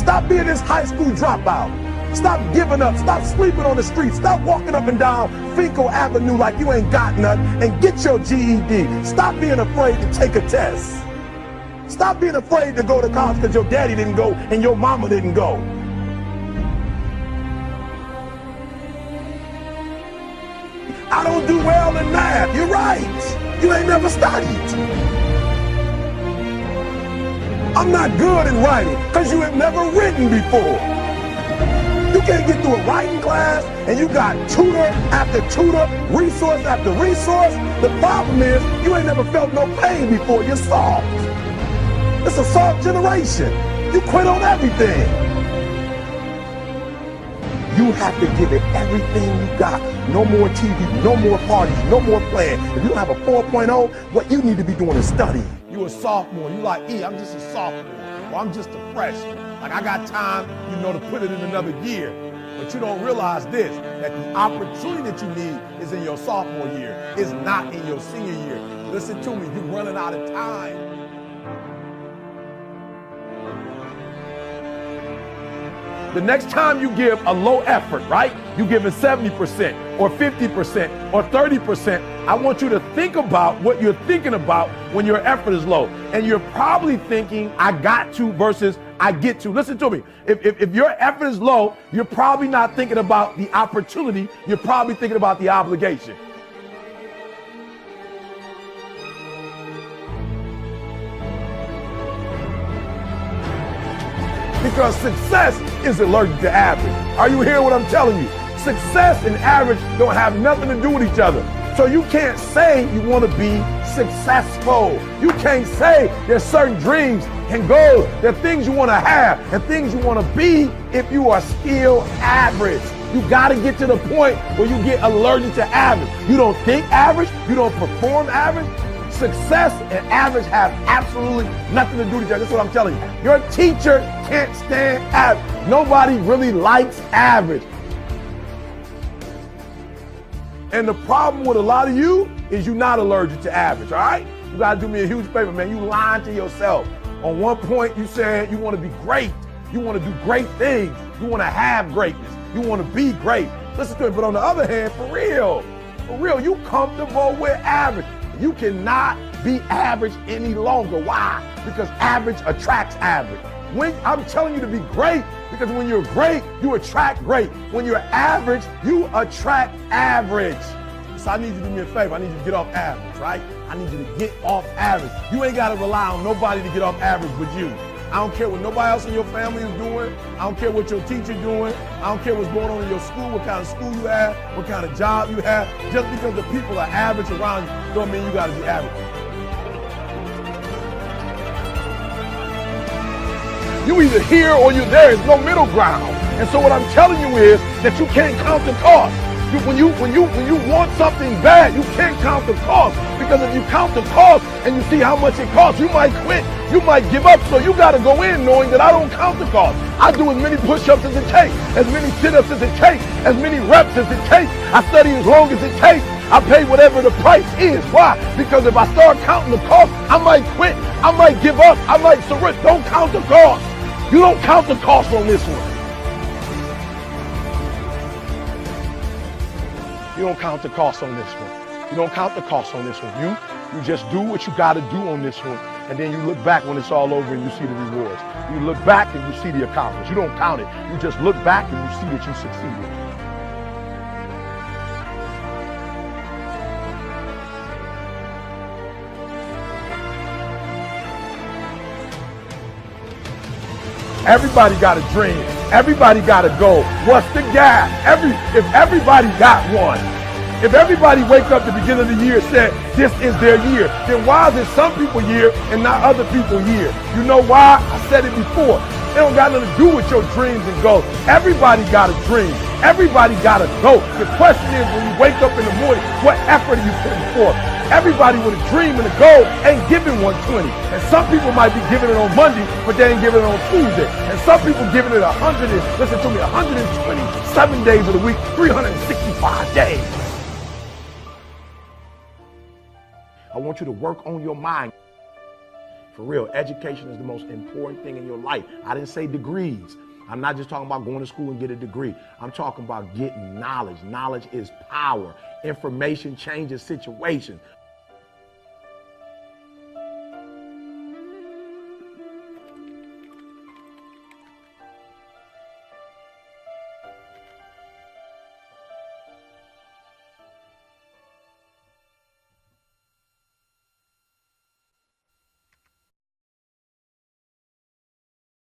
Stop being this high school dropout. Stop giving up. Stop sleeping on the street. Stop walking up and down Finkel Avenue like you ain't got nothing, and get your GED. Stop being afraid to take a test. Stop being afraid to go to college because your daddy didn't go and your mama didn't go. I don't do well in math. You're right. You ain't never studied. I'm not good in writing because you have never written before. You can't get through a writing class and you got tutor after tutor, resource after resource. The problem is you ain't never felt no pain before. You're soft. It's a soft generation. You quit on everything. You have to give it everything you got. No more TV, no more parties, no more playing. If you don't have a 4.0, what you need to be doing is studying. You a sophomore, you like, I'm just a sophomore, or I'm just a freshman. Like I got time, to put it in another year. But you don't realize this, that the opportunity that you need is in your sophomore year. It's not in your senior year. Listen to me, you're running out of time. The next time you give a low effort, right? You give it 70% or 50% or 30%. I want you to think about what you're thinking about when your effort is low. And you're probably thinking, I got to versus I get to. Listen to me. If your effort is low, you're probably not thinking about the opportunity. You're probably thinking about the obligation. Because success is allergic to average. Are you hearing what I'm telling you? Success and average don't have nothing to do with each other. So you can't say you want to be successful. You can't say there's certain dreams and goals. There are things you want to have and things you want to be if you are still average. You got to get to the point where you get allergic to average. You don't think average. You don't perform average. Success and average have absolutely nothing to do with each other. That's what I'm telling you. Your teacher can't stand average. Nobody really likes average. And the problem with a lot of you is you're not allergic to average, all right? You got to do me a huge favor, man. You lying to yourself. On one point, you said you want to be great. You want to do great things. You want to have greatness. You want to be great. Listen to me. But on the other hand, for real, you comfortable with average. You cannot be average any longer. Why? Because average attracts average. When I'm telling you to be great, because when you're great, you attract great. When you're average, you attract average. So I need you to do me a favor. I need you to get off average, right? I need you to get off average. You ain't got to rely on nobody to get off average but you. I don't care what nobody else in your family is doing. I don't care what your teacher's doing. I don't care what's going on in your school, what kind of school you have, what kind of job you have. Just because the people are average around you don't mean you got to be average. You either here or you're there. There's no middle ground. And so what I'm telling you is that you can't count the cost. When you want something bad, you can't count the cost. Because if you count the cost and you see how much it costs, you might quit. You might give up. So you got to go in knowing that I don't count the cost. I do as many push-ups as it takes, as many sit-ups as it takes, as many reps as it takes. I study as long as it takes. I pay whatever the price is. Why? Because if I start counting the cost, I might quit. I might give up. I might surrender. Don't count the cost. You don't count the cost on this one. You don't count the cost on this one. You don't count the cost on this one. You just do what you got to do on this one. And then you look back when it's all over and you see the rewards. You look back and you see the accomplishments. You don't count it. You just look back and you see that you succeeded. Everybody got a dream. Everybody got a goal. What's the gap? If everybody got one, if everybody wake up at the beginning of the year and said this is their year, then why is it some people year and not other people year? You know why? I said it before. It don't got nothing to do with your dreams and goals. Everybody got a dream. Everybody got a goal. The question is, when you wake up in the morning, what effort are you putting forth? Everybody with a dream and a goal ain't giving 120. And some people might be giving it on Monday, but they ain't giving it on Tuesday. And some people giving it 127 days of the week, 365 days. I want you to work on your mind. For real, education is the most important thing in your life. I didn't say degrees. I'm not just talking about going to school and get a degree. I'm talking about getting knowledge. Knowledge is power. Information changes situations.